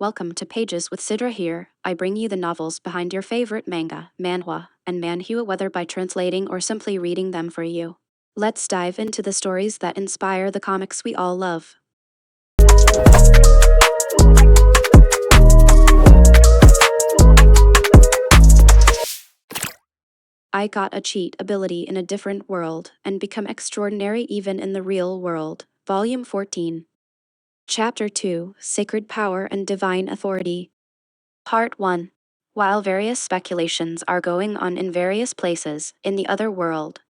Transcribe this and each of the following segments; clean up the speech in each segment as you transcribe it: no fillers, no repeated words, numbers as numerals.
welcome to Pages with Sidra here. I bring you the novels behind your favorite manga, manhwa, and manhua, whether by translating or simply reading them for you. Let's dive into the stories that inspire the comics we all love. I got a cheat ability in a different world and become extraordinary even in the real world. Volume 14. Chapter 2, Sacred Power and Divine Authority. Part 1. While various speculations are going on in various places in the other world,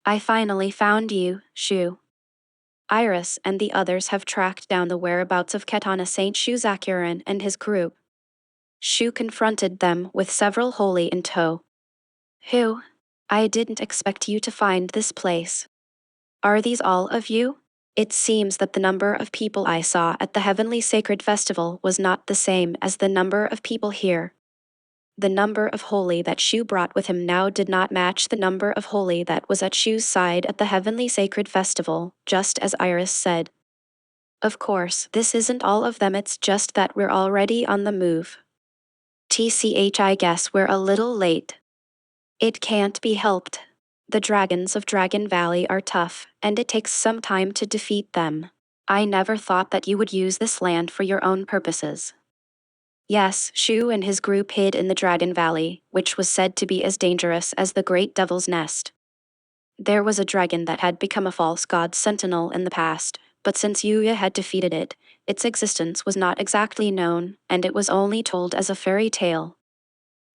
I finally found you, Shu. Iris and the others have tracked down the whereabouts of Katana Saint Shu Zakuran and his crew. Shu confronted them with several holy in tow. Who? I didn't expect you to find this place. Are these all of you? It seems that the number of people I saw at the Heavenly Sacred Festival was not the same as the number of people here. The number of holy that Shu brought with him now did not match the number of holy that was at Shu's side at the Heavenly Sacred Festival, just as Iris said. Of course, this isn't all of them, it's just that we're already on the move. TCH, I guess we're a little late. It can't be helped. The dragons of Dragon Valley are tough, and it takes some time to defeat them. I never thought that you would use this land for your own purposes. Yes, Shu and his group hid in the Dragon Valley, which was said to be as dangerous as the Great Devil's Nest. There was a dragon that had become a false god sentinel in the past, but since Yuya had defeated it, its existence was not exactly known, and it was only told as a fairy tale.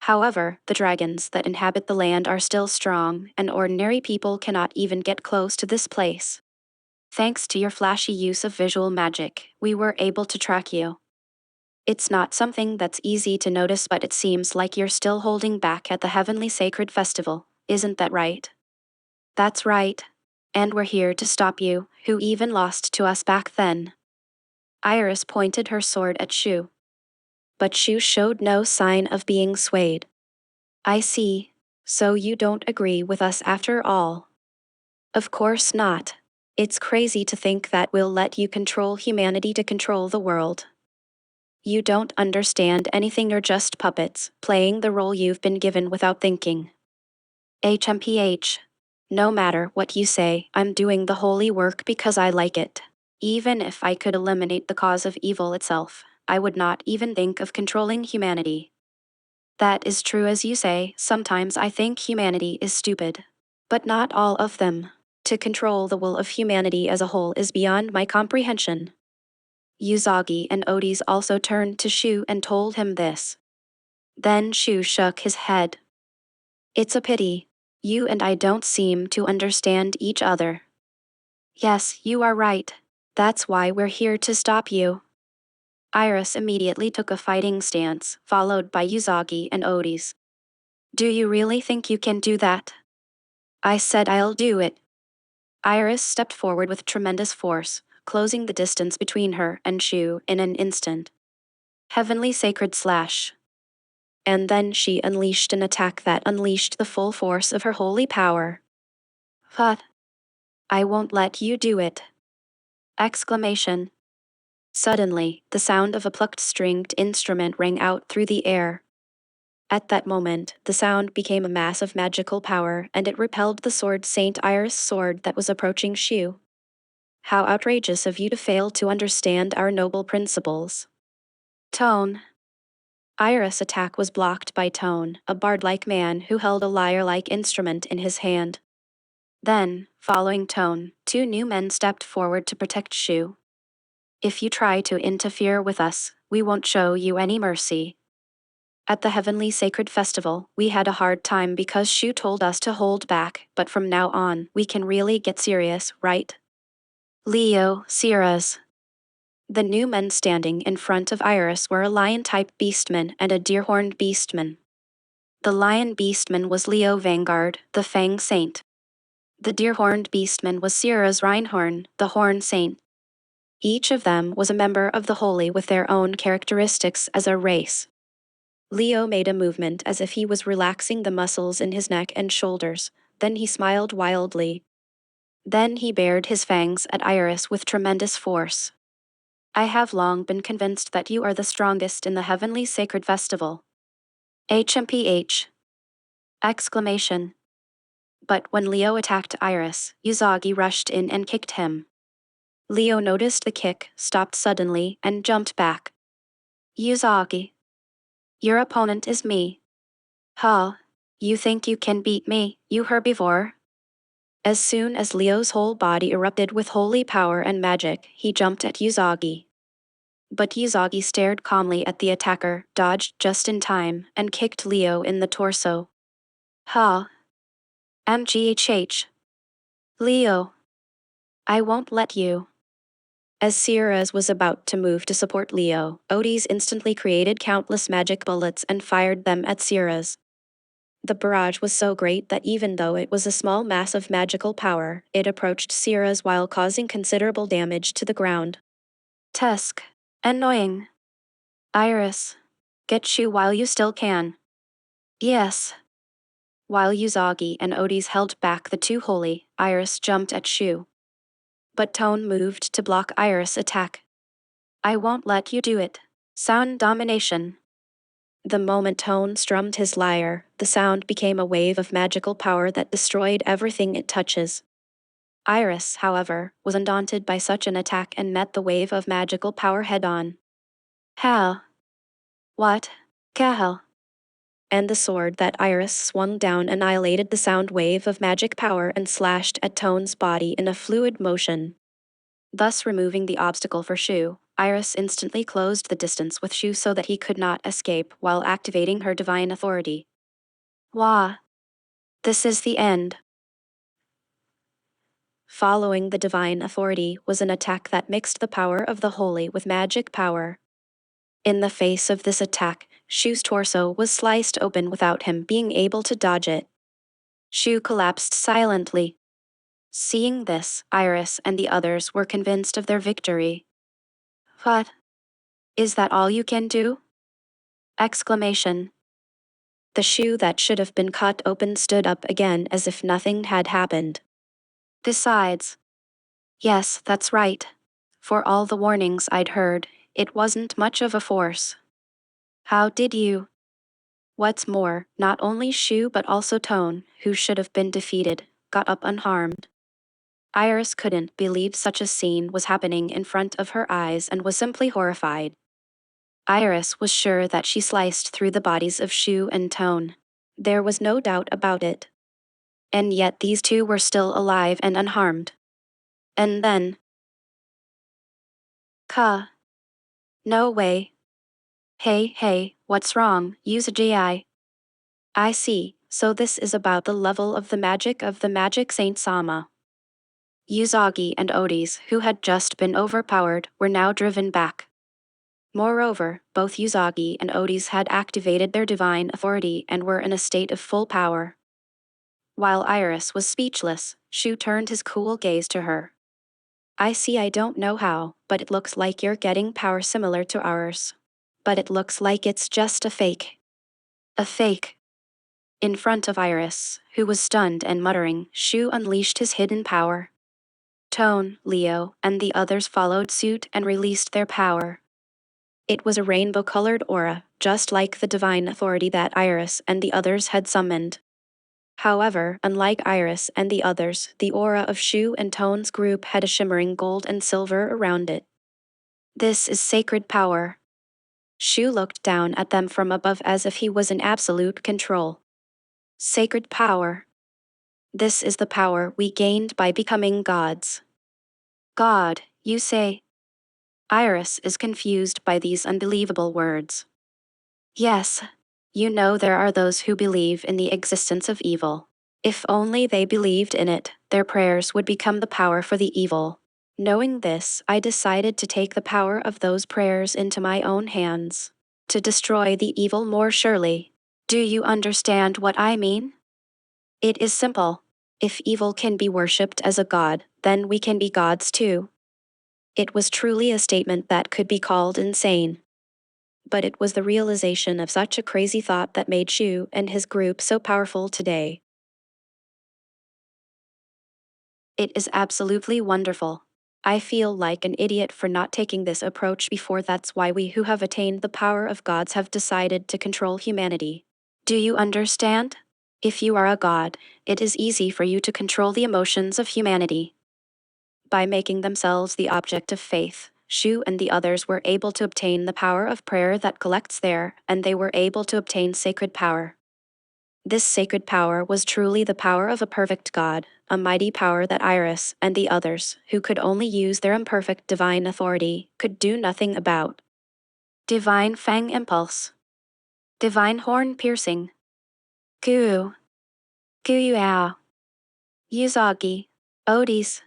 However, the dragons that inhabit the land are still strong, and ordinary people cannot even get close to this place. Thanks to your flashy use of visual magic, we were able to track you. It's not something that's easy to notice, but it seems like you're still holding back at the Heavenly Sacred Festival, isn't that right? That's right. And we're here to stop you, who even lost to us back then. Iris pointed her sword at Shu. But Shu showed no sign of being swayed. I see. So you don't agree with us after all? Of course not. It's crazy to think that we'll let you control humanity to control the world. You don't understand anything, you're just puppets, playing the role you've been given without thinking. HMPH. No matter what you say, I'm doing the holy work because I like it. Even if I could eliminate the cause of evil itself, I would not even think of controlling humanity. That is true as you say, sometimes I think humanity is stupid. But not all of them. To control the will of humanity as a whole is beyond my comprehension. Usagi and Otis also turned to Shu and told him this. Then Shu shook his head. It's a pity. You and I don't seem to understand each other. Yes, you are right. That's why we're here to stop you. Iris immediately took a fighting stance, followed by Usagi and Otis. Do you really think you can do that? I said I'll do it. Iris stepped forward with tremendous force, closing the distance between her and Shu in an instant. Heavenly Sacred Slash. And then she unleashed an attack that unleashed the full force of her holy power. But I won't let you do it. Exclamation. Suddenly, the sound of a plucked stringed instrument rang out through the air. At that moment, the sound became a mass of magical power, and it repelled the sword Saint Iris' sword that was approaching Shu. How outrageous of you to fail to understand our noble principles. Tone. Iris' attack was blocked by Tone, a bard-like man who held a lyre-like instrument in his hand. Then, following Tone, two new men stepped forward to protect Shu. If you try to interfere with us, we won't show you any mercy. At the Heavenly Sacred Festival, we had a hard time because Shu told us to hold back, but from now on, we can really get serious, right? Leo, Sierras. The new men standing in front of Iris were a lion-type beastman and a deer-horned beastman. The lion beastman was Leo Vanguard, the Fang Saint. The deer-horned beastman was Sierra's Reinhorn, the Horn Saint. Each of them was a member of the Holy with their own characteristics as a race. Leo made a movement as if he was relaxing the muscles in his neck and shoulders, then he smiled wildly. Then he bared his fangs at Iris with tremendous force. I have long been convinced that you are the strongest in the heavenly sacred festival. HMPH! Exclamation. But when Leo attacked Iris, Usagi rushed in and kicked him. Leo noticed the kick, stopped suddenly, and jumped back. Usagi. Your opponent is me. Huh? You think you can beat me, you herbivore? As soon as Leo's whole body erupted with holy power and magic, he jumped at Usagi. But Usagi stared calmly at the attacker, dodged just in time, and kicked Leo in the torso. Huh? MGHH. Leo. I won't let you. As Sierra's was about to move to support Leo, Otis instantly created countless magic bullets and fired them at Sierra's. The barrage was so great that even though it was a small mass of magical power, it approached Sierra's while causing considerable damage to the ground. Tusk. Annoying. Iris. Get you while you still can. Yes. While Usagi and Otis held back the two holy, Iris jumped at Shu. But Tone moved to block Iris' attack. I won't let you do it. Sound domination. The moment Tone strummed his lyre, the sound became a wave of magical power that destroyed everything it touches. Iris, however, was undaunted by such an attack and met the wave of magical power head-on. How? What? Kahel. And the sword that Iris swung down annihilated the sound wave of magic power and slashed at Tone's body in a fluid motion. Thus removing the obstacle for Shu, Iris instantly closed the distance with Shu so that he could not escape while activating her divine authority. Wah! This is the end. Following the divine authority was an attack that mixed the power of the holy with magic power. In the face of this attack, Shu's torso was sliced open without him being able to dodge it. Shu collapsed silently. Seeing this, Iris and the others were convinced of their victory. What? Is that all you can do? Exclamation. The Shu that should have been cut open stood up again as if nothing had happened. Besides. Yes, that's right. For all the warnings I'd heard, it wasn't much of a force. How did you? What's more, not only Shu but also Tone, who should have been defeated, got up unharmed. Iris couldn't believe such a scene was happening in front of her eyes and was simply horrified. Iris was sure that she sliced through the bodies of Shu and Tone. There was no doubt about it. And yet these two were still alive and unharmed. And then... Ka. No way. Hey, what's wrong, Usagi? I see, so this is about the level of the magic Saint Sama. Usagi and Otis, who had just been overpowered, were now driven back. Moreover, both Usagi and Otis had activated their divine authority and were in a state of full power. While Iris was speechless, Shu turned his cool gaze to her. I see, I don't know how, but it looks like you're getting power similar to ours. But it looks like it's just a fake. A fake. In front of Iris, who was stunned and muttering, Shu unleashed his hidden power. Tone, Leo, and the others followed suit and released their power. It was a rainbow-colored aura, just like the divine authority that Iris and the others had summoned. However, unlike Iris and the others, the aura of Shu and Tone's group had a shimmering gold and silver around it. This is sacred power. Shu looked down at them from above as if he was in absolute control. Sacred power. This is the power we gained by becoming gods. God, you say? Iris is confused by these unbelievable words. Yes. You know there are those who believe in the existence of evil. If only they believed in it, their prayers would become the power for the evil. Knowing this, I decided to take the power of those prayers into my own hands. To destroy the evil more surely. Do you understand what I mean? It is simple. If evil can be worshipped as a god, then we can be gods too. It was truly a statement that could be called insane. But it was the realization of such a crazy thought that made Shu and his group so powerful today. It is absolutely wonderful. I feel like an idiot for not taking this approach before. That's why we who have attained the power of gods have decided to control humanity. Do you understand? If you are a god, it is easy for you to control the emotions of humanity. By making themselves the object of faith, Shu and the others were able to obtain the power of prayer that collects there, and they were able to obtain sacred power. This sacred power was truly the power of a perfect god, a mighty power that Iris and the others, who could only use their imperfect divine authority, could do nothing about. Divine Fang Impulse. Divine Horn Piercing. Guu. Guyao. Yuzagi. Odis.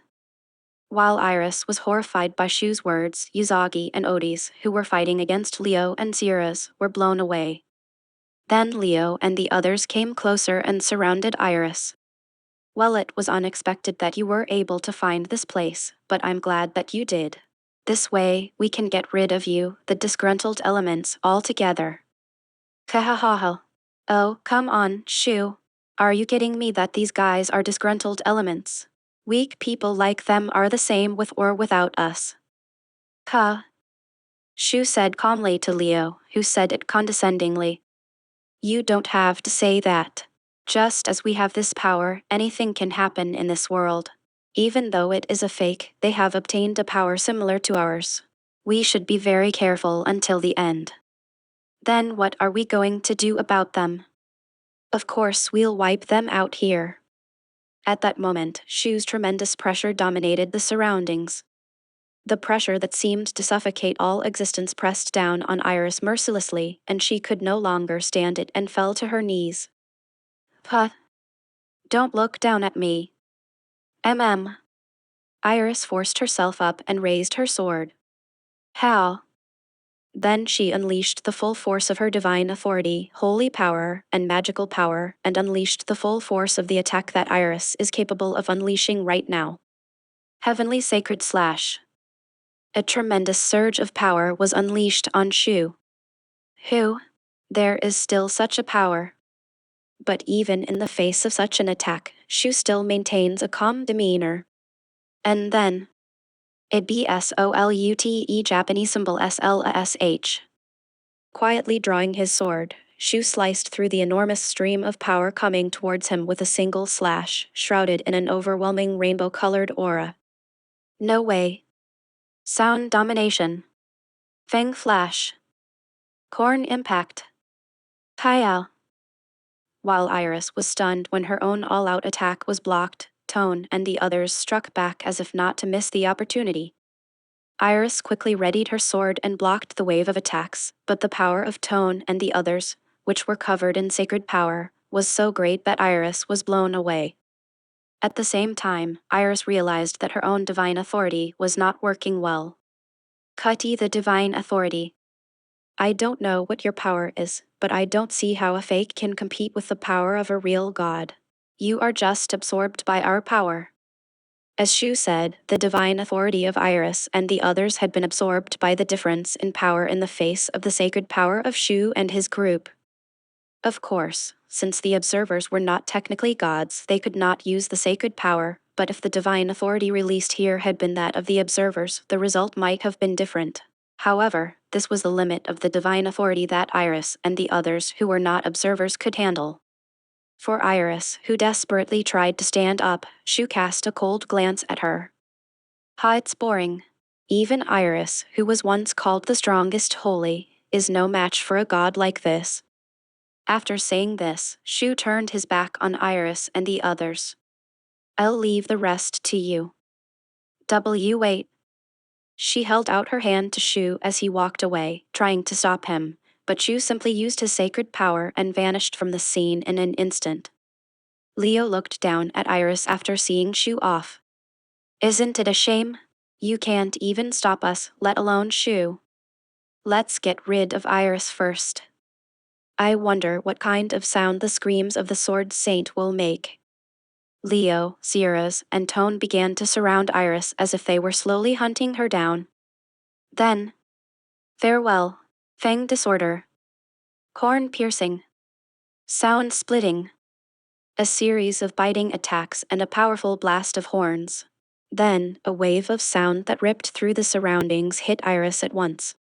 While Iris was horrified by Shu's words, Yuzagi and Odis, who were fighting against Leo and Sierra's, were blown away. Then Leo and the others came closer and surrounded Iris. Well, it was unexpected that you were able to find this place, but I'm glad that you did. This way, we can get rid of you, the disgruntled elements, altogether. Kahahaha. Oh, come on, Shu. Are you kidding me that these guys are disgruntled elements? Weak people like them are the same with or without us. Ka. Shu said calmly to Leo, who said it condescendingly. You don't have to say that. Just as we have this power, anything can happen in this world. Even though it is a fake, they have obtained a power similar to ours. We should be very careful until the end. Then what are we going to do about them? Of course we'll wipe them out here. At that moment, Shu's tremendous pressure dominated the surroundings. The pressure that seemed to suffocate all existence pressed down on Iris mercilessly, and she could no longer stand it and fell to her knees. Puh. Don't look down at me. Iris forced herself up and raised her sword. How? Then she unleashed the full force of her divine authority, holy power, and magical power, and unleashed the full force of the attack that Iris is capable of unleashing right now. Heavenly Sacred Slash. A tremendous surge of power was unleashed on Shu. Who? There is still such a power. But even in the face of such an attack, Shu still maintains a calm demeanor. And then, a BSOLUTE Japanese symbol SLASH. Quietly drawing his sword, Shu sliced through the enormous stream of power coming towards him with a single slash, shrouded in an overwhelming rainbow-colored aura. No way. Sound Domination. Fang Flash. Corn Impact. Kyle. While Iris was stunned when her own all-out attack was blocked, Tone and the others struck back as if not to miss the opportunity. Iris quickly readied her sword and blocked the wave of attacks, but the power of Tone and the others, which were covered in sacred power, was so great that Iris was blown away. At the same time, Iris realized that her own divine authority was not working well. Cutty the divine authority. I don't know what your power is, but I don't see how a fake can compete with the power of a real god. You are just absorbed by our power. As Shu said, the divine authority of Iris and the others had been absorbed by the difference in power in the face of the sacred power of Shu and his group. Of course, since the observers were not technically gods, they could not use the sacred power, but if the divine authority released here had been that of the observers, the result might have been different. However, this was the limit of the divine authority that Iris and the others who were not observers could handle. For Iris, who desperately tried to stand up, Shu cast a cold glance at her. Ha, it's boring. Even Iris, who was once called the strongest holy, is no match for a god like this. After saying this, Shu turned his back on Iris and the others. I'll leave the rest to you. Wait. She held out her hand to Shu as he walked away, trying to stop him, but Shu simply used his sacred power and vanished from the scene in an instant. Leo looked down at Iris after seeing Shu off. Isn't it a shame? You can't even stop us, let alone Shu. Let's get rid of Iris first. I wonder what kind of sound the screams of the Sword Saint will make. Leo, Sierra's, and Tone began to surround Iris as if they were slowly hunting her down. Then, farewell, Fang Disorder. Corn Piercing. Sound Splitting. A series of biting attacks and a powerful blast of horns. Then, a wave of sound that ripped through the surroundings hit Iris at once.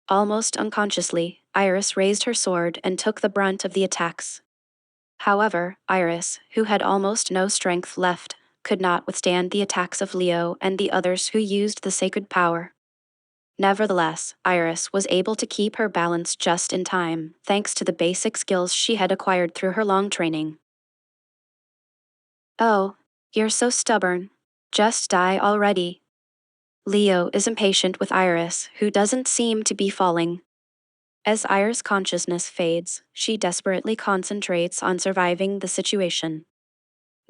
Almost unconsciously, Iris raised her sword and took the brunt of the attacks. However, Iris, who had almost no strength left, could not withstand the attacks of Leo and the others who used the sacred power. Nevertheless, Iris was able to keep her balance just in time, thanks to the basic skills she had acquired through her long training. Oh, you're so stubborn. Just die already. Leo is impatient with Iris, who doesn't seem to be falling. As Iris' consciousness fades, she desperately concentrates on surviving the situation.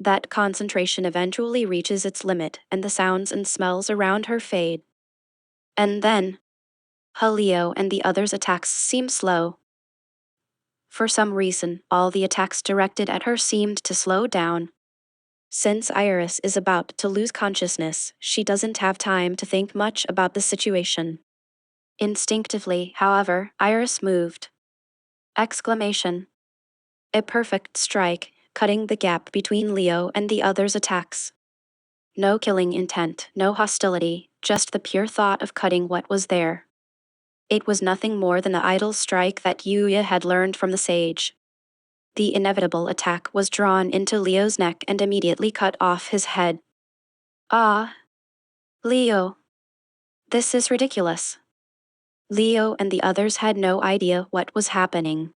That concentration eventually reaches its limit, and the sounds and smells around her fade. And then, Leo and the others' attacks seem slow. For some reason, all the attacks directed at her seemed to slow down. Since Iris is about to lose consciousness, she doesn't have time to think much about the situation. Instinctively, however, Iris moved. Exclamation. A perfect strike, cutting the gap between Leo and the others' attacks. No killing intent, no hostility, just the pure thought of cutting what was there. It was nothing more than the idle strike that Yuya had learned from the sage. The inevitable attack was drawn into Leo's neck and immediately cut off his head. Ah! Leo! This is ridiculous. Leo and the others had no idea what was happening.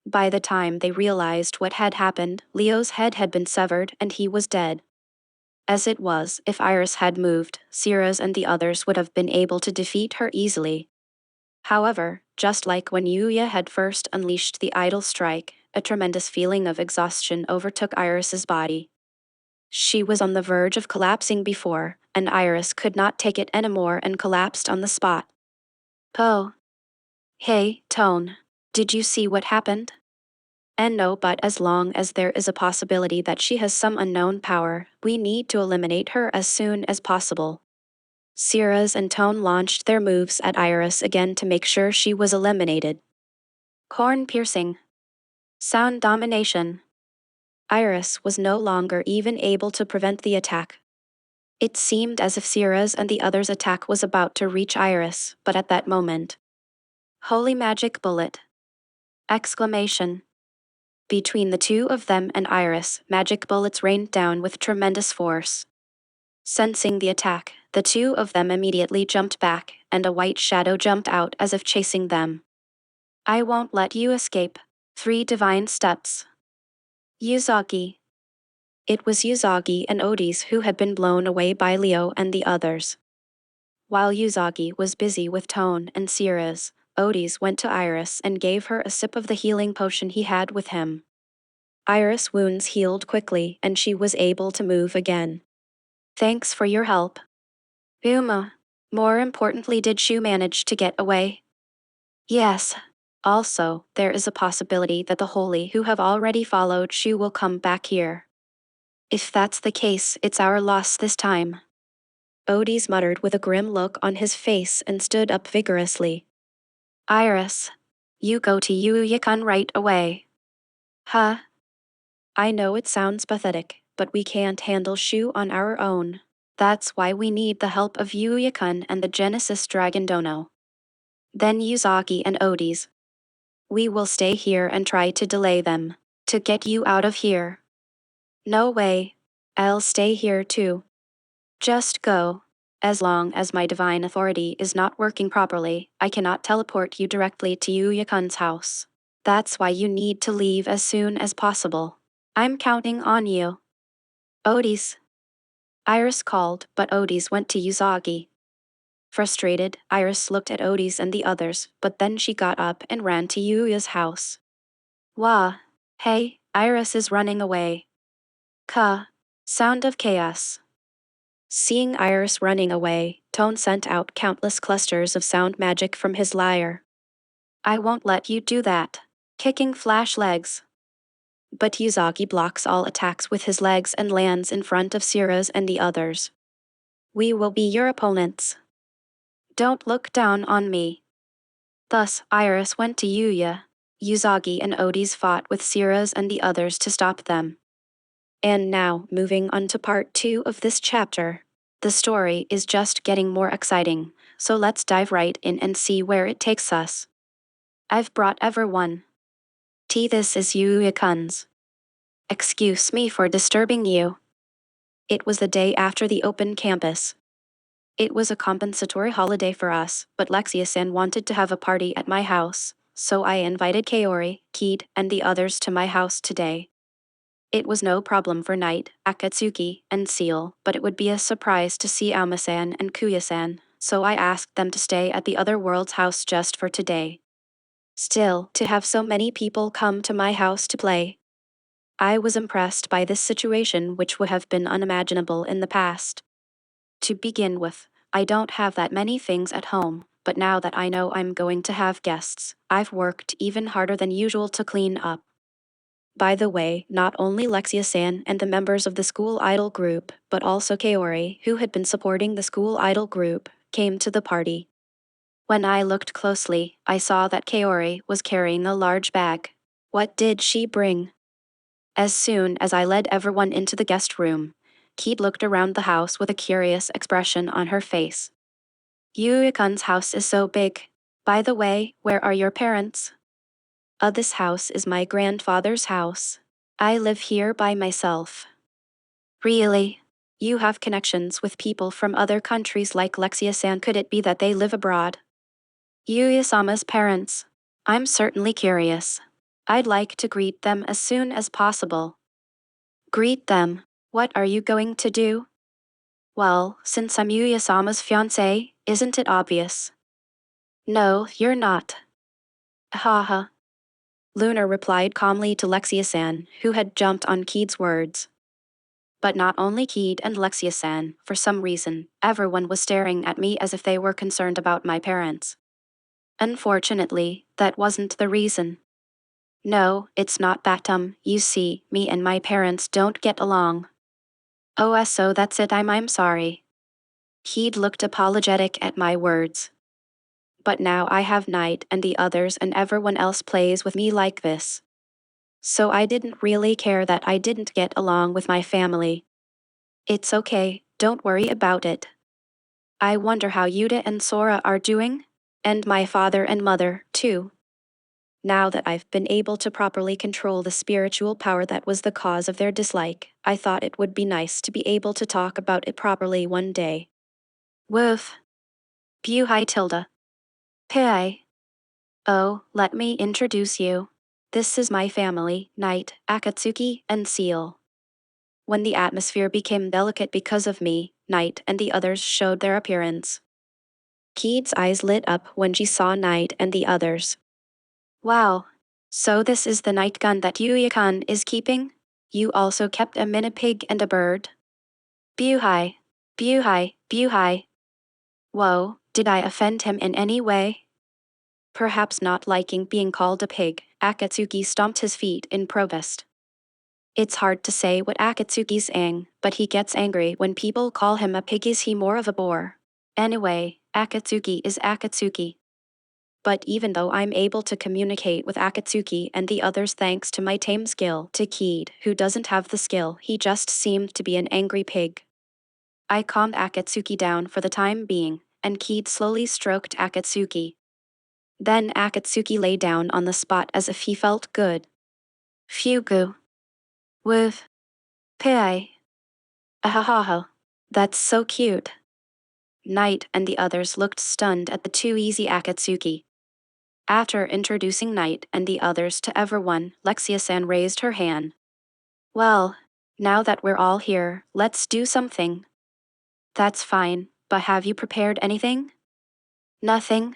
By the time they realized what had happened, Leo's head had been severed and he was dead. As it was, if Iris had moved, Sidra and the others would have been able to defeat her easily. However, just like when Yuya had first unleashed the idle strike, a tremendous feeling of exhaustion overtook Iris's body. She was on the verge of collapsing before, and Iris could not take it anymore and collapsed on the spot. Oh. Hey, Tone. Did you see what happened? And no, but as long as there is a possibility that she has some unknown power, we need to eliminate her as soon as possible. Sidra and Tone launched their moves at Iris again to make sure she was eliminated. Corn piercing. Sound domination. Iris was no longer even able to prevent the attack. It seemed as if Sidra and the others' attack was about to reach Iris, but at that moment. Holy magic bullet! Exclamation. Between the two of them and Iris, magic bullets rained down with tremendous force. Sensing the attack, the two of them immediately jumped back, and a white shadow jumped out as if chasing them. I won't let you escape. 3 divine steps. Uzagi. It was Uzagi and Odis who had been blown away by Leo and the others. While Uzagi was busy with Tone and Sidra, Odis went to Iris and gave her a sip of the healing potion he had with him. Iris' wounds healed quickly and she was able to move again. Thanks for your help. Uma. More importantly, did you manage to get away? Yes. Also, there is a possibility that the holy who have already followed you will come back here. If that's the case, it's our loss this time. Odis muttered with a grim look on his face and stood up vigorously. Iris. You go to Yuya-kun right away. Huh? I know it sounds pathetic, but we can't handle Shu on our own. That's why we need the help of Yuya-kun and the Genesis Dragon Dono. Then Uzagi and Odis. We will stay here and try to delay them. To get you out of here. No way. I'll stay here too. Just go. As long as my divine authority is not working properly, I cannot teleport you directly to Yuya-kun's house. That's why you need to leave as soon as possible. I'm counting on you. Odis. Iris called, but Odis went to Uzagi. Frustrated, Iris looked at Odis and the others, but then she got up and ran to Yuya's house. Wah. Hey, Iris is running away. Ka. Sound of chaos. Seeing Iris running away, Tone sent out countless clusters of sound magic from his lyre. I won't let you do that. Kicking flash legs. But Uzagi blocks all attacks with his legs and lands in front of Sidra and the others. We will be your opponents. Don't look down on me. Thus, Iris went to Yuya. Uzagi and Odis fought with Sidra and the others to stop them. And now, moving on to part 2 of this chapter. The story is just getting more exciting, so let's dive right in and see where it takes us. I've brought everyone. This is Yuya-kun's. Excuse me for disturbing you. It was the day after the open campus. It was a compensatory holiday for us, but Lexia-san wanted to have a party at my house, so I invited Kaori, Keed, and the others to my house today. It was no problem for Knight, Akatsuki, and Seal, but it would be a surprise to see Alma-san and Kuya-san, so I asked them to stay at the other world's house just for today. Still, to have so many people come to my house to play. I was impressed by this situation, which would have been unimaginable in the past. To begin with, I don't have that many things at home, but now that I know I'm going to have guests, I've worked even harder than usual to clean up. By the way, not only Lexia-san and the members of the school idol group, but also Kaori, who had been supporting the school idol group, came to the party. When I looked closely, I saw that Kaori was carrying a large bag. What did she bring? As soon as I led everyone into the guest room, Keed looked around the house with a curious expression on her face. Yuya-kun's house is so big. By the way, where are your parents? This house is my grandfather's house. I live here by myself. Really? You have connections with people from other countries like Lexia-san. Could it be that they live abroad? Yuya-sama's parents. I'm certainly curious. I'd like to greet them as soon as possible. Greet them? What are you going to do? Well, since I'm Yuya-sama's fiancé, isn't it obvious? No, you're not. Haha. Luna replied calmly to Lexia-san, who had jumped on Keed's words. But not only Keed and Lexia-san, for some reason, everyone was staring at me as if they were concerned about my parents. Unfortunately, that wasn't the reason. No, it's not that you see, me and my parents don't get along. Oh, so that's it. I'm sorry. Keed looked apologetic at my words. But now I have Knight and the others and everyone else plays with me like this. So I didn't really care that I didn't get along with my family. It's okay, don't worry about it. I wonder how Yuta and Sora are doing? And my father and mother, too. Now that I've been able to properly control the spiritual power that was the cause of their dislike, I thought it would be nice to be able to talk about it properly one day. Woof. Buhai tilde. Pai. Oh, let me introduce you. This is my family, Knight, Akatsuki, and Seal. When the atmosphere became delicate because of me, Knight and the others showed their appearance. Keed's eyes lit up when she saw Knight and the others. Wow. So this is the night gun that Yuya-kun is keeping? You also kept a mini pig and a bird? Buhai. Buhai. Buhai. Whoa, did I offend him in any way? Perhaps not liking being called a pig, Akatsuki stomped his feet in protest. It's hard to say what Akatsuki's but he gets angry when people call him a pig. Is he more of a boar? Anyway, Akatsuki is Akatsuki. But even though I'm able to communicate with Akatsuki and the others thanks to my tame skill, to Keed, who doesn't have the skill, he just seemed to be an angry pig. I calmed Akatsuki down for the time being, and Keed slowly stroked Akatsuki. Then Akatsuki lay down on the spot as if he felt good. Fugu. Woof. Pai. Ahahaha. That's so cute. Knight and the others looked stunned at the too easy Akatsuki. After introducing Knight and the others to everyone, Lexia-san raised her hand. Well, now that we're all here, let's do something. That's fine, but have you prepared anything? Nothing.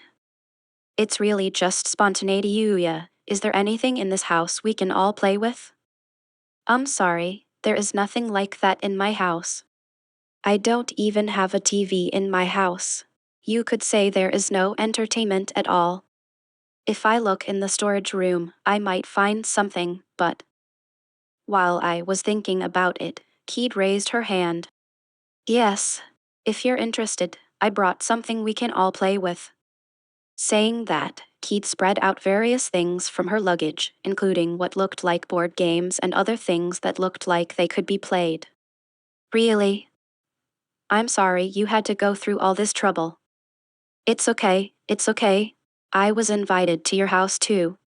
It's really just spontaneity. Yuya, is there anything in this house we can all play with? I'm sorry, there is nothing like that in my house. I don't even have a TV in my house. You could say there is no entertainment at all. If I look in the storage room, I might find something, but... While I was thinking about it, Keed raised her hand. Yes, if you're interested, I brought something we can all play with. Saying that, Keed spread out various things from her luggage, including what looked like board games and other things that looked like they could be played. Really? I'm sorry you had to go through all this trouble. It's okay, it's okay. I was invited to your house too.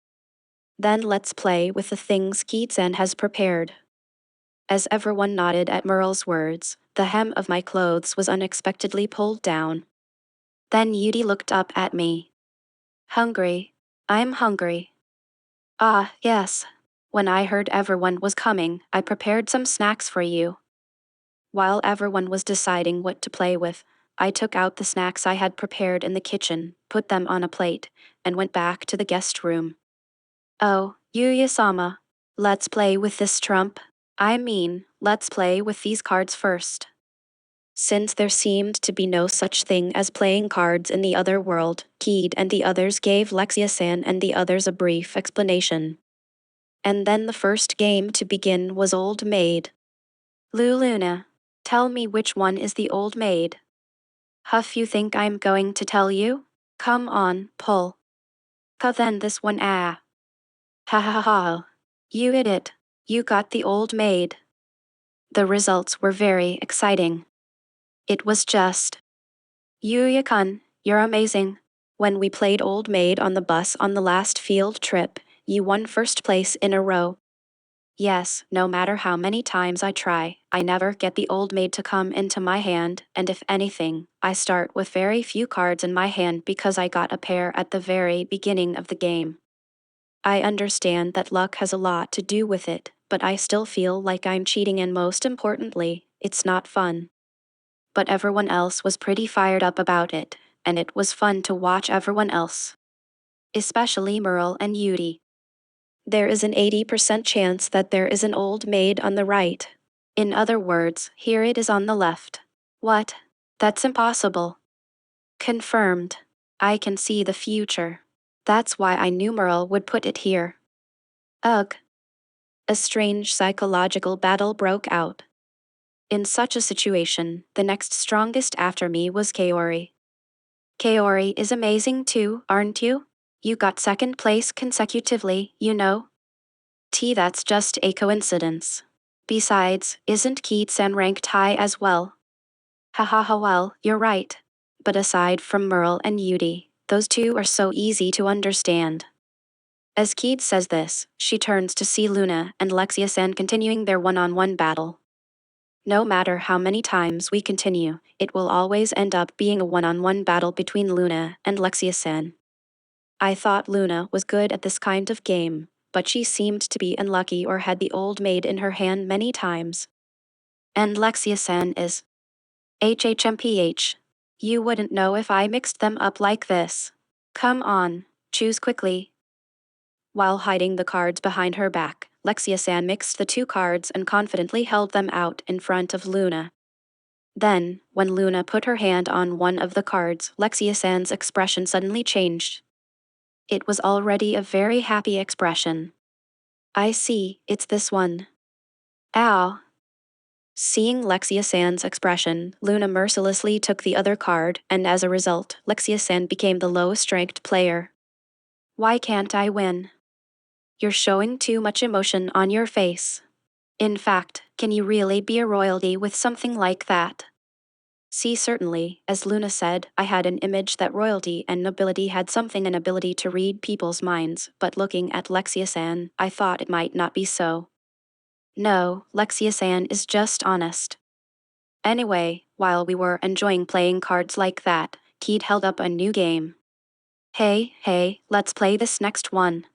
Then let's play with the things Keatsan has prepared. As everyone nodded at Merle's words, the hem of my clothes was unexpectedly pulled down. Then Yudi looked up at me. Hungry. I'm hungry. Ah, yes. When I heard everyone was coming, I prepared some snacks for you. While everyone was deciding what to play with, I took out the snacks I had prepared in the kitchen, put them on a plate, and went back to the guest room. Oh, Yuya-sama. Let's play with this trump. I mean, let's play with these cards first. Since there seemed to be no such thing as playing cards in the other world, Keed and the others gave Lexia-san and the others a brief explanation. And then the first game to begin was Old Maid. Luna, tell me which one is the Old Maid. Huff, you think I'm going to tell you? Come on, pull. Then this one ah. Ha ha ha. You hit it. You got the Old Maid. The results were very exciting. It was just. Yuya-kun, you're amazing. When we played Old Maid on the bus on the last field trip, you won first place in a row. Yes, no matter how many times I try, I never get the Old Maid to come into my hand, and if anything, I start with very few cards in my hand because I got a pair at the very beginning of the game. I understand that luck has a lot to do with it, but I still feel like I'm cheating, and most importantly, it's not fun. But everyone else was pretty fired up about it, and it was fun to watch everyone else. Especially Merle and Yudi. There is an 80% chance that there is an Old Maid on the right. In other words, here it is on the left. What? That's impossible. Confirmed. I can see the future. That's why I knew Merle would put it here. Ugh. A strange psychological battle broke out. In such a situation, the next strongest after me was Kaori. Kaori is amazing too, aren't you? You got second place consecutively, you know. That's just a coincidence. Besides, isn't Keatsan ranked high as well? Haha, well, you're right. But aside from Merle and Yudi, those two are so easy to understand. As Keed says this, she turns to see Luna and Lexia-san continuing their one-on-one battle. No matter how many times we continue, it will always end up being a one-on-one battle between Luna and Lexia-san. I thought Luna was good at this kind of game, but she seemed to be unlucky or had the Old Maid in her hand many times. And Lexia-san is HHMPH. You wouldn't know if I mixed them up like this. Come on, choose quickly. While hiding the cards behind her back, Lexia-san mixed the two cards and confidently held them out in front of Luna. Then, when Luna put her hand on one of the cards, Lexia-san's expression suddenly changed. It was already a very happy expression. I see, it's this one. Ow. Seeing Lexia-san's expression, Luna mercilessly took the other card, and as a result, Lexia-san became the lowest-ranked player. Why can't I win? You're showing too much emotion on your face. In fact, can you really be a royalty with something like that? See, certainly, as Luna said, I had an image that royalty and nobility had something, an ability to read people's minds, but looking at Lexia-san, I thought it might not be so. No, Lexia-san is just honest. Anyway, while we were enjoying playing cards like that, Keed held up a new game. Hey, let's play this next one.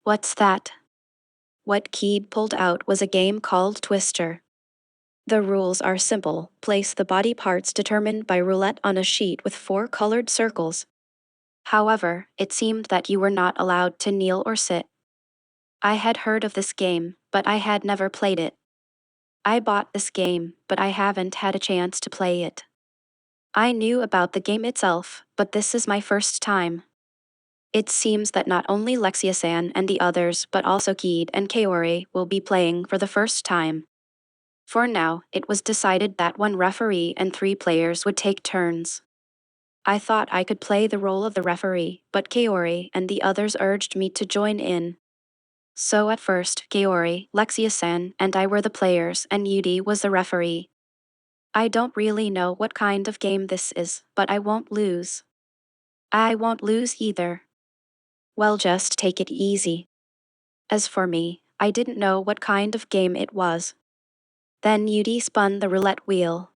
What's that? What Keed pulled out was a game called Twister. The rules are simple. Place the body parts determined by roulette on a sheet with 4 colored circles. However, it seemed that you were not allowed to kneel or sit. I had heard of this game, but I had never played it. I bought this game, but I haven't had a chance to play it. I knew about the game itself, but this is my first time. It seems that not only Lexia-san and the others but also Keed and Kaori will be playing for the first time. For now, it was decided that one referee and 3 players would take turns. I thought I could play the role of the referee, but Kaori and the others urged me to join in. So at first, Kaori, Lexia-san, and I were the players and Yudi was the referee. I don't really know what kind of game this is, but I won't lose. I won't lose either. Well, just take it easy. As for me, I didn't know what kind of game it was. Then Yudi spun the roulette wheel.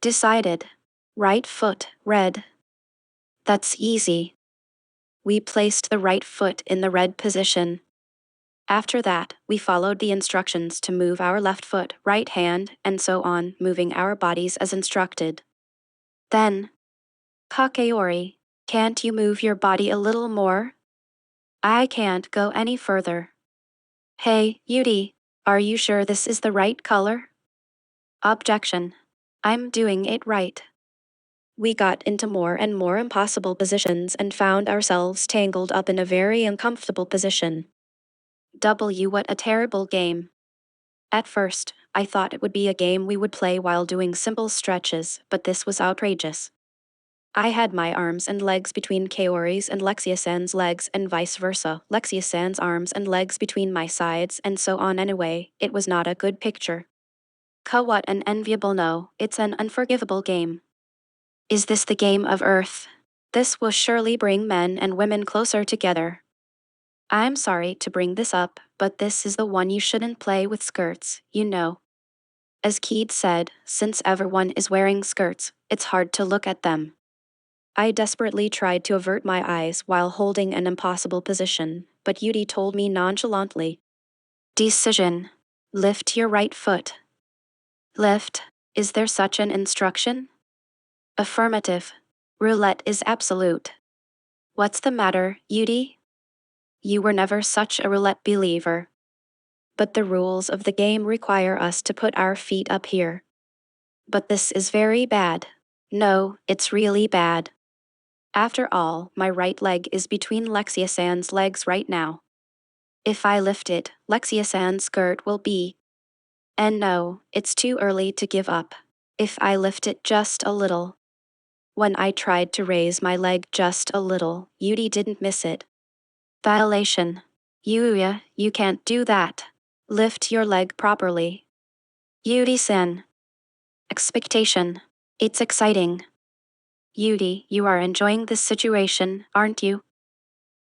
Decided. Right foot, red. That's easy. We placed the right foot in the red position. After that, we followed the instructions to move our left foot, right hand, and so on, moving our bodies as instructed. Then, Kakeori, can't you move your body a little more? I can't go any further. Hey, Yudi, are you sure this is the right color? Objection. I'm doing it right. We got into more and more impossible positions and found ourselves tangled up in a very uncomfortable position. What a terrible game. At first, I thought it would be a game we would play while doing simple stretches, but this was outrageous. I had my arms and legs between Kaori's and Lexia-san's legs and vice versa, Lexia-san's arms and legs between my sides and so on anyway, it was not a good picture. What an enviable no, it's an unforgivable game. Is this the game of Earth? This will surely bring men and women closer together. I'm sorry to bring this up, but this is the one you shouldn't play with skirts, you know. As Keed said, since everyone is wearing skirts, it's hard to look at them. I desperately tried to avert my eyes while holding an impossible position, but Yudi told me nonchalantly. Decision. Lift your right foot. Lift. Is there such an instruction? Affirmative. Roulette is absolute. What's the matter, Yudi? You were never such a roulette believer. But the rules of the game require us to put our feet up here. But this is very bad. No, it's really bad. After all, my right leg is between Lexia-san's legs right now. If I lift it, Lexia-san's skirt will be. And no, it's too early to give up. If I lift it just a little. When I tried to raise my leg just a little, Yudi didn't miss it. Violation. Yuya, you can't do that. Lift your leg properly. Yudi-san. Expectation. It's exciting. Yudi, you are enjoying this situation, aren't you?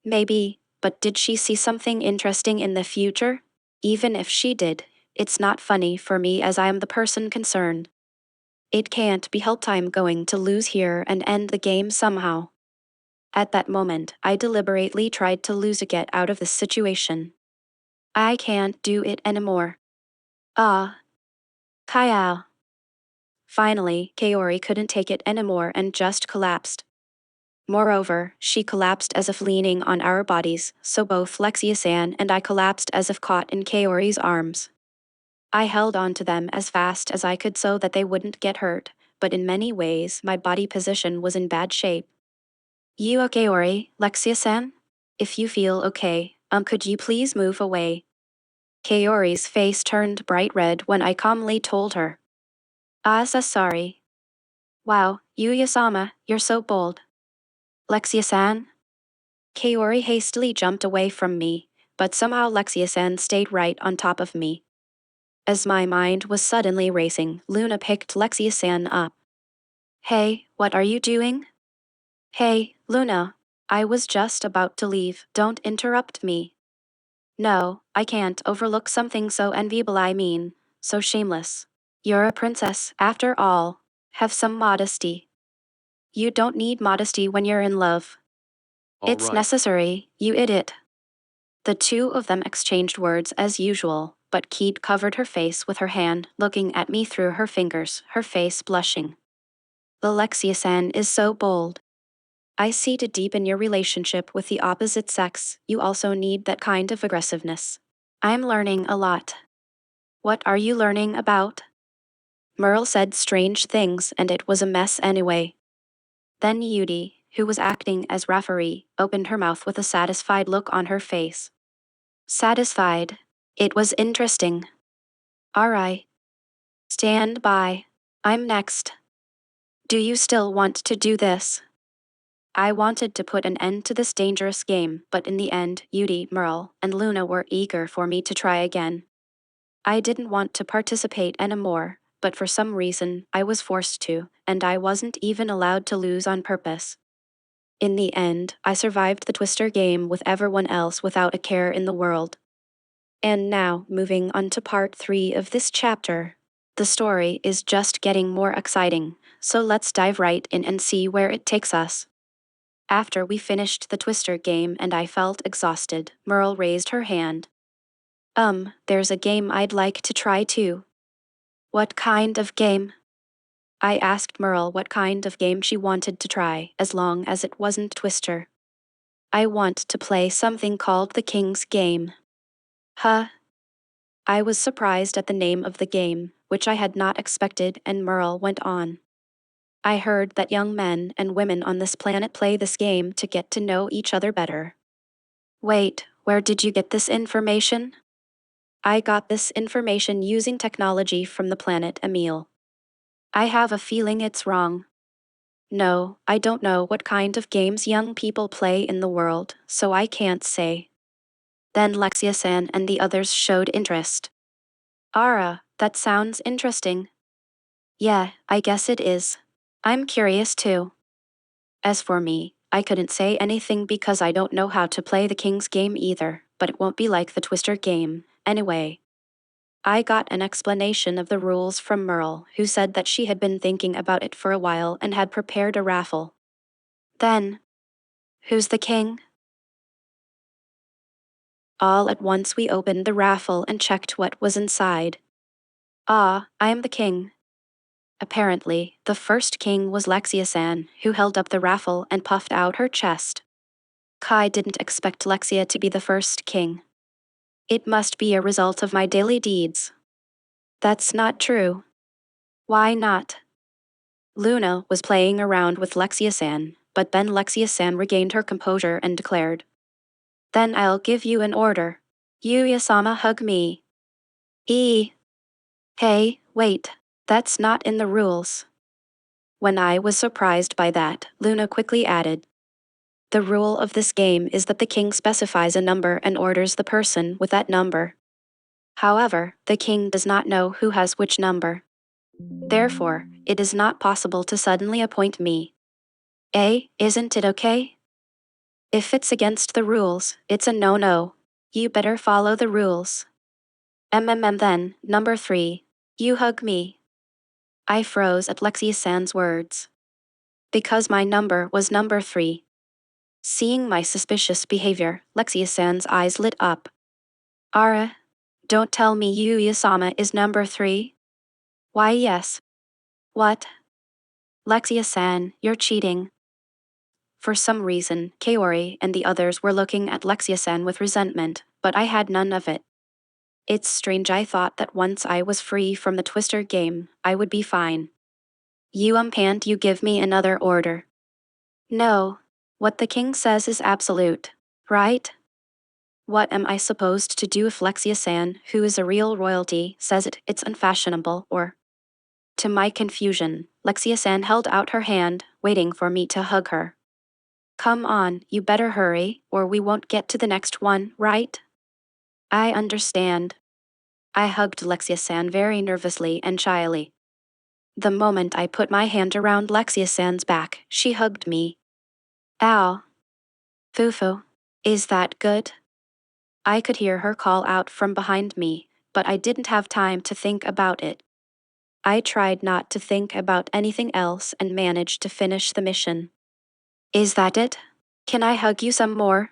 Maybe, but did she see something interesting in the future? Even if she did, it's not funny for me as I am the person concerned. It can't be helped. I'm going to lose here and end the game somehow. At that moment, I deliberately tried to lose a get out of this situation. I can't do it anymore. Ah. Kaya. Finally, Kaori couldn't take it anymore and just collapsed. Moreover, she collapsed as if leaning on our bodies, so both Lexia-san and I collapsed as if caught in Kaori's arms. I held on to them as fast as I could so that they wouldn't get hurt, but in many ways my body position was in bad shape. You okay, Kaori, Lexia-san? If you feel okay, could you please move away? Kaori's face turned bright red when I calmly told her. Sorry. Wow, Yuya-sama, you're so bold. Lexia-san? Kaori hastily jumped away from me, but somehow Lexia-san stayed right on top of me. As my mind was suddenly racing, Luna picked Lexia-san up. Hey, what are you doing? Hey, Luna, I was just about to leave, don't interrupt me. No, I can't overlook something so enviable, so shameless. You're a princess, after all. Have some modesty. You don't need modesty when you're in love. It's necessary, you idiot. The two of them exchanged words as usual, but Keed covered her face with her hand, looking at me through her fingers, her face blushing. Alexia-san is so bold. I see to deepen your relationship with the opposite sex, you also need that kind of aggressiveness. I'm learning a lot. What are you learning about? Merle said strange things and it was a mess anyway. Then Yudi, who was acting as referee, opened her mouth with a satisfied look on her face. Satisfied. It was interesting. Alright. Stand by. I'm next. Do you still want to do this? I wanted to put an end to this dangerous game, but in the end, Yudi, Merle, and Luna were eager for me to try again. I didn't want to participate anymore, but for some reason, I was forced to, and I wasn't even allowed to lose on purpose. In the end, I survived the Twister game with everyone else without a care in the world. And now, moving on to part 3 of this chapter. The story is just getting more exciting, so let's dive right in and see where it takes us. After we finished the Twister game and I felt exhausted, Merle raised her hand. There's a game I'd like to try too. What kind of game? I asked Merle what kind of game she wanted to try, as long as it wasn't Twister. I want to play something called the King's Game. Huh? I was surprised at the name of the game, which I had not expected, and Merle went on. I heard that young men and women on this planet play this game to get to know each other better. Wait, where did you get this information? I got this information using technology from the planet Emil. I have a feeling it's wrong. No, I don't know what kind of games young people play in the world, so I can't say. Then Lexia-san and the others showed interest. Ara, that sounds interesting. Yeah, I guess it is. I'm curious too. As for me, I couldn't say anything because I don't know how to play the King's Game either, but it won't be like the Twister game, anyway. I got an explanation of the rules from Merle, who said that she had been thinking about it for a while and had prepared a raffle. Then, who's the king? All at once we opened the raffle and checked what was inside. Ah, I am the king. Apparently, the first king was Lexia-san, who held up the raffle and puffed out her chest. Kai didn't expect Lexia to be the first king. It must be a result of my daily deeds. That's not true. Why not? Luna was playing around with Lexia-san, but then Lexia-san regained her composure and declared, "Then I'll give you an order. Yuya-sama, hug me." Hey, wait, that's not in the rules. When I was surprised by that, Luna quickly added, "The rule of this game is that the king specifies a number and orders the person with that number. However, the king does not know who has which number. Therefore, it is not possible to suddenly appoint me. Isn't it okay? If it's against the rules, it's a no-no. You better follow the rules. Then, number 3, you hug me." I froze at Lexi-san's words. Because my number was number 3. Seeing my suspicious behavior, Lexi-san's eyes lit up. Ara, don't tell me Yuya-sama is number 3? Why yes. What? Lexia-san, you're cheating. For some reason, Kaori and the others were looking at Lexia-san with resentment, but I had none of it. It's strange, I thought that once I was free from the Twister game, I would be fine. Can't you give me another order? No. What the king says is absolute, right? What am I supposed to do if Lexia-san, who is a real royalty, says it's unfashionable, or... To my confusion, Lexia-san held out her hand, waiting for me to hug her. Come on, you better hurry, or we won't get to the next one, right? I understand. I hugged Lexia-san very nervously and shyly. The moment I put my hand around Lexia-san's back, she hugged me. Ow. Fufu. Is that good? I could hear her call out from behind me, but I didn't have time to think about it. I tried not to think about anything else and managed to finish the mission. Is that it? Can I hug you some more?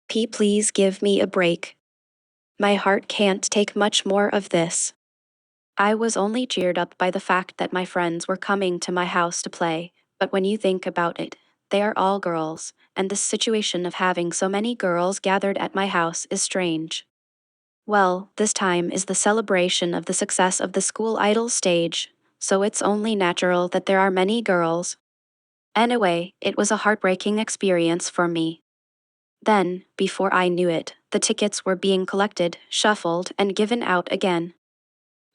Please give me a break. My heart can't take much more of this. I was only cheered up by the fact that my friends were coming to my house to play, but when you think about it, they are all girls, and this situation of having so many girls gathered at my house is strange. Well, this time is the celebration of the success of the school idol stage, so it's only natural that there are many girls. Anyway, it was a heartbreaking experience for me. Then, before I knew it, the tickets were being collected, shuffled, and given out again.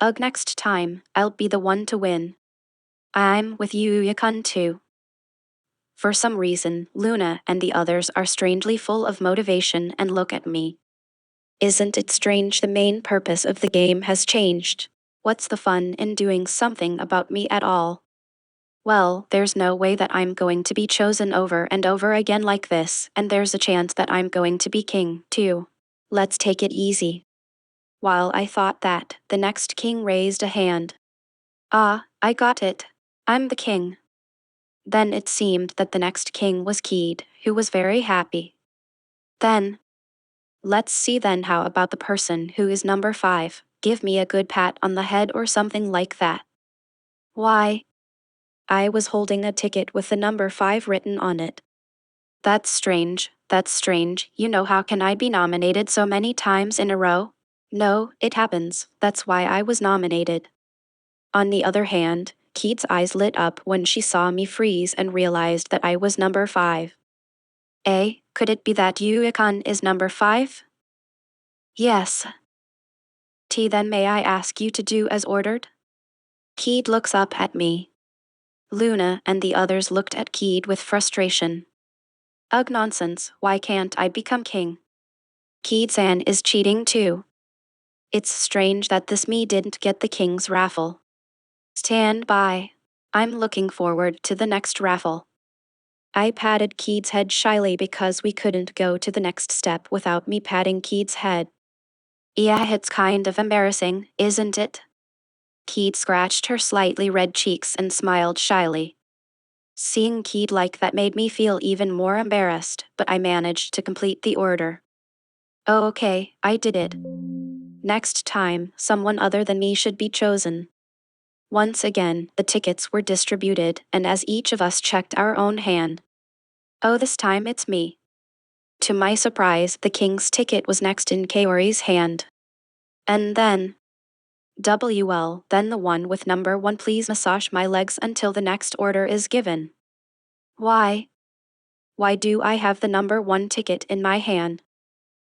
Ugh, next time, I'll be the one to win. I'm with Yuya-kun too. For some reason, Luna and the others are strangely full of motivation and look at me. Isn't it strange the main purpose of the game has changed? What's the fun in doing something about me at all? Well, there's no way that I'm going to be chosen over and over again like this, and there's a chance that I'm going to be king, too. Let's take it easy. While I thought that, the next king raised a hand. Ah, I got it. I'm the king. Then it seemed that the next king was Keed, who was very happy. Then, let's see then how about the person who is number 5, give me a good pat on the head or something like that. Why? I was holding a ticket with the number 5 written on it. That's strange, you know how can I be nominated so many times in a row? No, it happens, that's why I was nominated. On the other hand, Keat's eyes lit up when she saw me freeze and realized that I was number 5. Could it be that Yuikan is number 5? Yes. Then may I ask you to do as ordered? Keed looks up at me. Luna and the others looked at Keed with frustration. Ugh, nonsense, why can't I become king? Keed-san is cheating too. It's strange that this me didn't get the king's raffle. Stand by. I'm looking forward to the next raffle. I patted Keed's head shyly because we couldn't go to the next step without me patting Keed's head. Yeah, it's kind of embarrassing, isn't it? Keed scratched her slightly red cheeks and smiled shyly. Seeing Keed like that made me feel even more embarrassed, but I managed to complete the order. Oh, okay, I did it. Next time, someone other than me should be chosen. Once again, the tickets were distributed, and as each of us checked our own hand. Oh, this time it's me. To my surprise, the king's ticket was next in Kaori's hand. And then, then the one with number 1, please massage my legs until the next order is given. Why? Why do I have the number 1 ticket in my hand?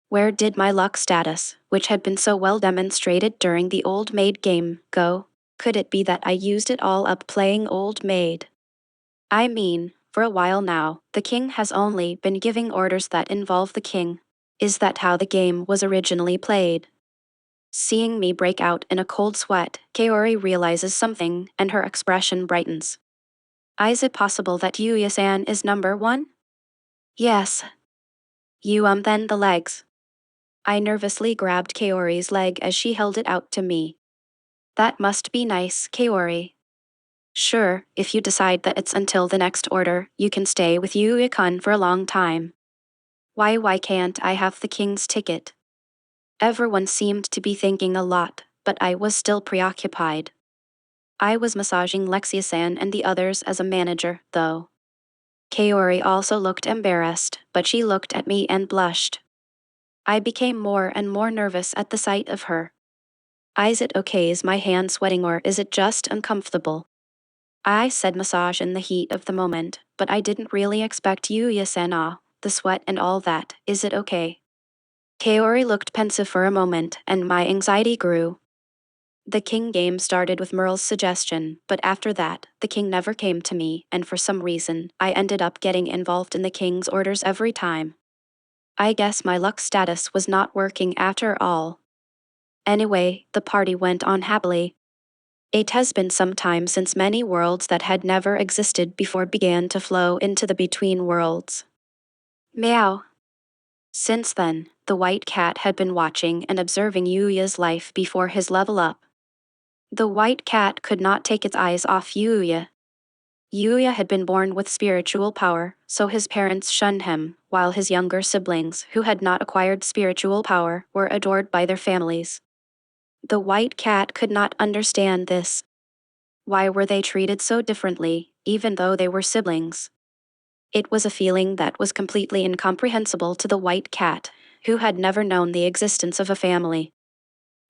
Where did my luck status, which had been so well demonstrated during the Old Maid game, go? Could it be that I used it all up playing Old Maid? I mean, for a while now, the king has only been giving orders that involve the king. Is that how the game was originally played? Seeing me break out in a cold sweat, Kaori realizes something, and her expression brightens. Is it possible that Yuya-san is number 1? Yes. Then the legs. I nervously grabbed Kaori's leg as she held it out to me. That must be nice, Kaori. Sure, if you decide that it's until the next order, you can stay with Yuya-kun for a long time. Why can't I have the king's ticket? Everyone seemed to be thinking a lot, but I was still preoccupied. I was massaging Lexia-san and the others as a manager, though. Kaori also looked embarrassed, but she looked at me and blushed. I became more and more nervous at the sight of her. Is it okay, is my hand sweating or is it just uncomfortable? I said massage in the heat of the moment, but I didn't really expect Yuya-san, the sweat and all that, is it okay? Kaori looked pensive for a moment, and my anxiety grew. The king game started with Merle's suggestion, but after that, the king never came to me, and for some reason, I ended up getting involved in the king's orders every time. I guess my luck status was not working after all. Anyway, the party went on happily. It has been some time since many worlds that had never existed before began to flow into the between worlds. Meow. Since then, the white cat had been watching and observing Yuya's life before his level up. The white cat could not take its eyes off Yuya. Yuya had been born with spiritual power, so his parents shunned him, while his younger siblings, who had not acquired spiritual power, were adored by their families. The white cat could not understand this. Why were they treated so differently, even though they were siblings? It was a feeling that was completely incomprehensible to the white cat, who had never known the existence of a family.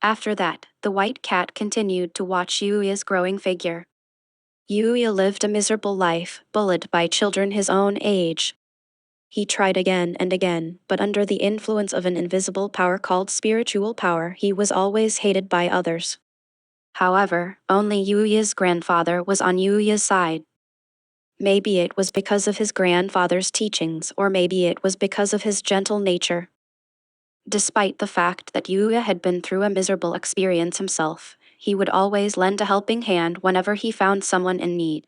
After that, the white cat continued to watch Yuya's growing figure. Yuya lived a miserable life, bullied by children his own age. He tried again and again, but under the influence of an invisible power called spiritual power, he was always hated by others. However, only Yuya's grandfather was on Yuya's side. Maybe it was because of his grandfather's teachings, or maybe it was because of his gentle nature. Despite the fact that Yuya had been through a miserable experience himself, he would always lend a helping hand whenever he found someone in need.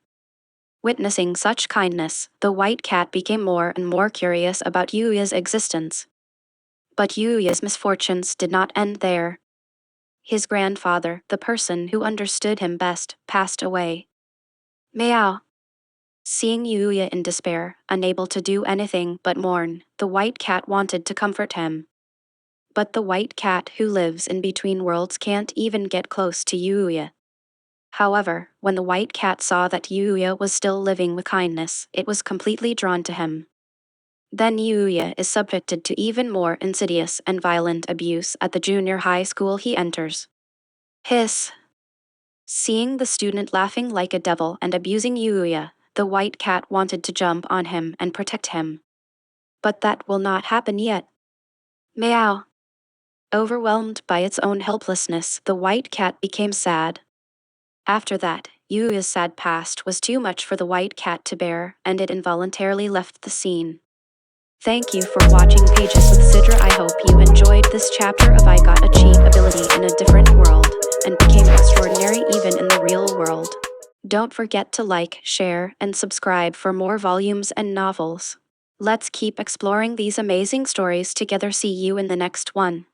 Witnessing such kindness, the white cat became more and more curious about Yuya's existence. But Yuya's misfortunes did not end there. His grandfather, the person who understood him best, passed away. Meow. Seeing Yuya in despair, unable to do anything but mourn, the white cat wanted to comfort him. But the white cat who lives in between worlds can't even get close to Yuya. However, when the white cat saw that Yuya was still living with kindness, it was completely drawn to him. Then Yuya is subjected to even more insidious and violent abuse at the junior high school he enters. Hiss. Seeing the student laughing like a devil and abusing Yuya, the white cat wanted to jump on him and protect him. But that will not happen yet. Meow. Overwhelmed by its own helplessness, the white cat became sad. After that, Yuya's sad past was too much for the white cat to bear, and it involuntarily left the scene. Thank you for watching Pages with Sidra. I hope you enjoyed this chapter of I got a cheat ability in a different world, and became extraordinary even in the real world. Don't forget to like, share, and subscribe for more volumes and novels. Let's keep exploring these amazing stories together. See you in the next one.